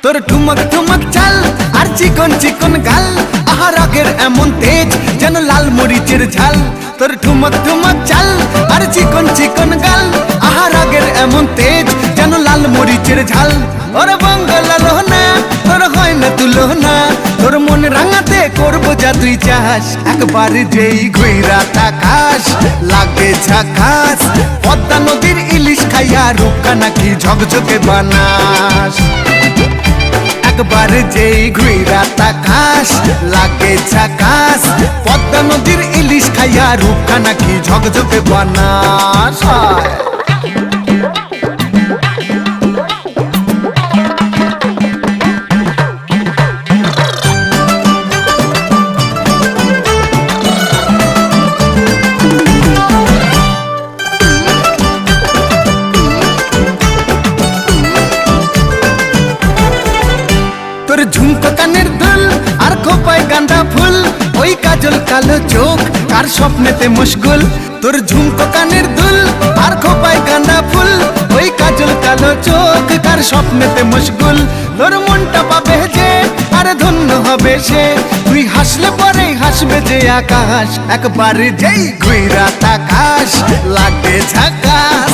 তোর ঠুমক ঠুমক চাল আর চিকন চিকন গাল, আহা রাগের এমন তেজ যেন লাল মরিচের ঝাল। তোর ঠুমক ঠুমক চাল আর চিকন চিকন গাল, আহা রাগের এমন তেজ যেন লাল মরিচের ঝাল। ওরে বাঙ্গালা লোহনা তোর হয় না তুলনা, তোর মন রাঙাতে করবো যা তুই চাস। একবার যেই ঘুইরা তাকাস লাগে ঝাকাস, পদ্মা নদীর ইলিশ খাইয়া রূপকা নাকি ঝকঝকে বানাস। একবার যেই ঘুইরা তাকাস লাগে ঝাকাস, পদ্মা নদীর ইলিশ খাইয়া রূপকা নাকি ঝকঝকে বানাস। তোর ঝুমকো কানের দুল আর খোপায় গাঁদা ফুল, ওই কাজল কালো চোখ কার স্বপ্নেতে মশগুল। তোর ঝুমকো কানের দুল আর খোপায় গাঁদা ফুল, ওই কাজল কালো চোখ কার স্বপ্নেতে মশগুল। তোর মনটা পাবে যে আর ধন্য হবে সে, তুই হাসলে পরেই হাসবে যে আকাশ। একবার যেই ঘুইরা তাকাস লাগে ঝাকাস,